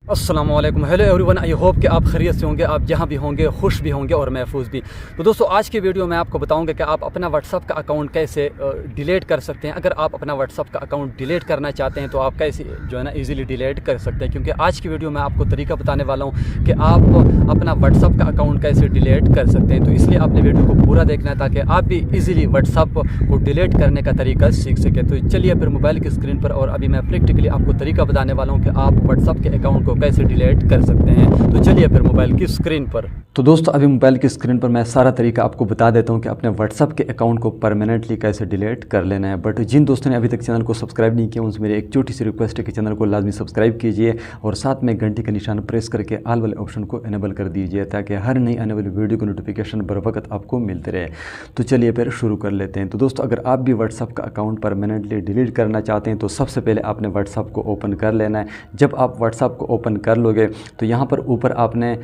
अस्सलाम वालेकुम, hello everyone. I hope कि आप खैरियत से होंगे, आप जहाँ भी होंगे खुश भी होंगे और महफूज भी। तो दोस्तों, आज की वीडियो में आपको बताऊंगा कि आप अपना व्हाट्सअप का अकाउंट कैसे डिलीट कर सकते हैं। अगर आप अपना व्हाट्सअप का अकाउंट डिलीट करना चाहते हैं तो आप कैसे जो है ना इजीली डिलीट कर सकते हैं, क्योंकि आज की वीडियो में आपको तरीका बताने वाला हूँ कि आप अपना व्हाट्सअप का अकाउंट कैसे डिलीट कर सकते हैं। तो इसलिए आपने वीडियो को पूरा देखना है ताकि आप भी ईजिली व्हाट्सअप को डिलीट करने का तरीका सीख सकें। तो चलिए फिर मोबाइल की स्क्रीन पर, और अभी मैं प्रैक्टिकली आपको तरीका बताने वाला हूँ कि आप व्हाट्सअप के अकाउंट को कैसे डिलीट कर सकते हैं। तो चलिए फिर मोबाइल की स्क्रीन पर। तो दोस्तों, अभी मोबाइल की स्क्रीन पर मैं सारा तरीका आपको बता देता हूं कि अपने व्हाट्सअप के अकाउंट को परमानेंटली कैसे डिलीट कर लेना है। बट जिन दोस्तों ने अभी तक चैनल को सब्सक्राइब नहीं किया, उनसे मेरी एक छोटी सी रिक्वेस्ट है कि चैनल को लाजमी सब्सक्राइब कीजिए और साथ में घंटी का निशान प्रेस करके ऑल वाले ऑप्शन को इनेबल कर दीजिए ताकि हर नई आने वाली वीडियो की नोटिफिकेशन बर वक्त आपको मिलते रहे। तो चलिए फिर शुरू कर लेते हैं। तो दोस्तों, अगर आप भी व्हाट्सअप का अकाउंट परमानेंटली डिलीट करना चाहते हैं तो सबसे पहले आपने व्हाट्सअप को ओपन कर लेना है। जब आप व्हाट्सअप को ओपन कर लोगे तो यहाँ पर ऊपर आपने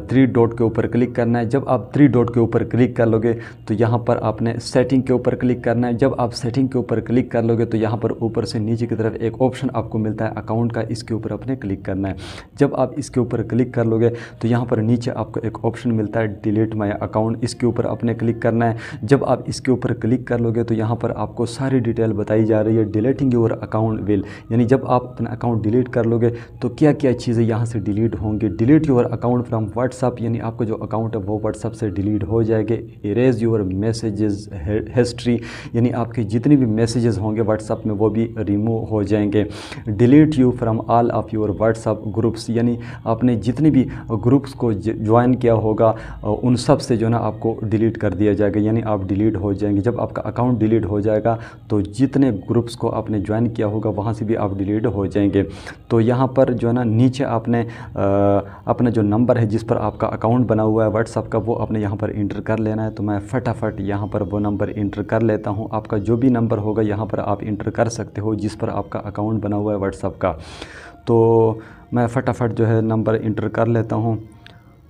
3 डॉट के ऊपर क्लिक करना है। जब आप 3 डॉट के ऊपर क्लिक कर लोगे तो यहाँ पर आपने सेटिंग के ऊपर क्लिक करना है। जब आप सेटिंग के ऊपर क्लिक कर लोगे तो यहाँ पर ऊपर से नीचे की तरफ एक ऑप्शन आपको मिलता है अकाउंट का, इसके ऊपर आपने क्लिक करना है। जब आप इसके ऊपर क्लिक कर लोगे तो यहाँ पर नीचे आपको एक ऑप्शन मिलता है डिलीट माय अकाउंट, इसके ऊपर आपने क्लिक करना है। जब आप इसके ऊपर क्लिक कर लोगे तो यहाँ पर आपको सारी डिटेल बताई जा रही है। डिलीटिंग योर अकाउंट विल, यानी जब आप अपना अकाउंट डिलीट कर लोगे तो क्या क्या चीज़ें यहाँ से डिलीट होंगी। Delete your account from WhatsApp, यानी आपका जो अकाउंट है वो व्हाट्सअप से डिलीट हो जाएंगे। इरेज योर मैसेजेस हिस्ट्री, यानी आपके जितने भी मैसेजेस होंगे व्हाट्सअप में वो भी रिमूव हो जाएंगे। Delete you from all of your WhatsApp groups, यानी आपने जितने भी ग्रुप्स को ज्वाइन किया होगा उन सब से जो ना आपको डिलीट कर दिया जाएगा, यानी आप डिलीट हो जाएंगे। जब आपका अकाउंट डिलीट हो जाएगा तो जितने ग्रुप्स को आपने ज्वाइन किया होगा वहाँ से भी आप डिलीट हो जाएंगे। तो यहाँ पर जो है ना नीचे आपने अपना जो नंबर है जिस पर आपका अकाउंट बना हुआ है व्हाट्सअप का वो आपने यहाँ पर इंटर कर लेना है। तो मैं फटाफट यहाँ पर वो नंबर इंटर कर लेता हूँ। आपका जो भी नंबर होगा यहाँ पर आप इंटर कर सकते हो जिस पर आपका अकाउंट बना हुआ है व्हाट्सअप का। तो मैं फटाफट जो है नंबर इंटर कर लेता हूँ।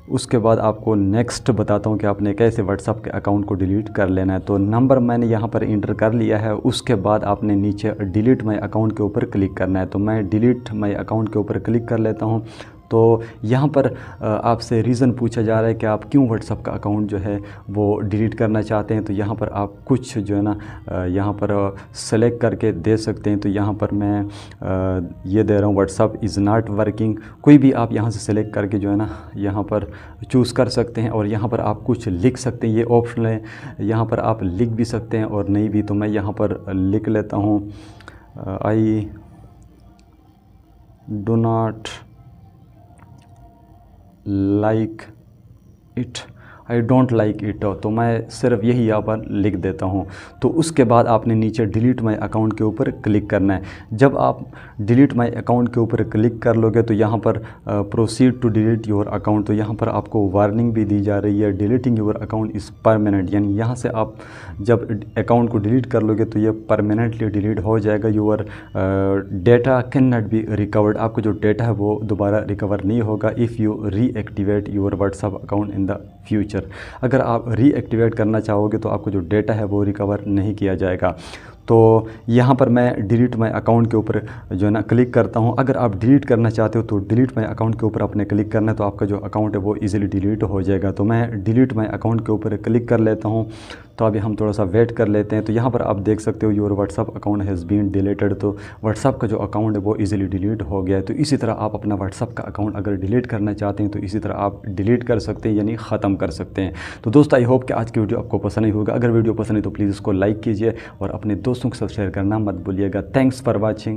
उसके बाद आपको नेक्स्ट बताता हूँ कि आपने कैसे व्हाट्सअप के अकाउंट को डिलीट कर लेना है। तो नंबर मैंने यहाँ पर इंटर कर लिया है। उसके बाद आपने नीचे डिलीट माय अकाउंट के ऊपर क्लिक करना है। तो मैं डिलीट माय अकाउंट के ऊपर क्लिक कर लेता हूँ। तो यहाँ पर आपसे रीज़न पूछा जा रहा है कि आप क्यों व्हाट्सअप का अकाउंट जो है वो डिलीट करना चाहते हैं। तो यहाँ पर आप कुछ जो है ना यहाँ पर सेलेक्ट करके दे सकते हैं। तो यहाँ पर मैं ये दे रहा हूँ व्हाट्सअप इज़ नॉट वर्किंग। कोई भी आप यहाँ से सेलेक्ट करके जो है ना यहाँ पर चूज़ कर सकते हैं और यहाँ पर आप कुछ लिख सकते हैं। ये ऑप्शन है, यहाँ पर आप लिख भी सकते हैं और नहीं भी। तो मैं यहाँ पर लिख लेता हूँ I do not like it, I don't like it. तो मैं सिर्फ यही यहाँ पर लिख देता हूँ। तो उसके बाद आपने नीचे डिलीट माय अकाउंट के ऊपर क्लिक करना है। जब आप डिलीट माय अकाउंट के ऊपर क्लिक कर लोगे तो यहाँ पर proceed to delete your account, तो यहाँ पर आपको वार्निंग भी दी जा रही है deleting your account is permanent, यानी यहाँ से आप जब अकाउंट को डिलीट कर लोगे तो ये परमानेंटली डिलीट हो जाएगा। Your data can not be recovered, आपको जो डेटा है वो दोबारा रिकवर नहीं होगा। If you reactivate your WhatsApp account in the future, अगर आप रीएक्टिवेट करना चाहोगे तो आपको जो डेटा है वो रिकवर नहीं किया जाएगा। तो यहाँ पर मैं डिलीट माय अकाउंट के ऊपर जो है ना क्लिक करता हूँ। अगर आप डिलीट करना चाहते हो तो डिलीट माय अकाउंट के ऊपर आपने क्लिक करना है, तो आपका जो अकाउंट है वो इजीली डिलीट हो जाएगा। तो मैं डिलीट माय अकाउंट के ऊपर क्लिक कर लेता हूँ। तो अभी हम थोड़ा सा वेट कर लेते हैं। तो यहाँ पर आप देख सकते हो your WhatsApp account has been deleted, तो व्हाट्सअप का जो अकाउंट है वो इजीली डिलीट हो गया है। तो इसी तरह आप अपना व्हाट्सअप का अकाउंट अगर डिलीट करना चाहते हैं तो इसी तरह आप डिलीट कर सकते हैं, यानी ख़त्म कर सकते हैं। तो दोस्तों, आई होप कि आज की वीडियो आपको पसंद आई होगा। अगर वीडियो पसंद है तो प्लीज़ इसको लाइक कीजिए और अपने दोस्तों के साथ शेयर करना मत भूलिएगा। Thanks for watching.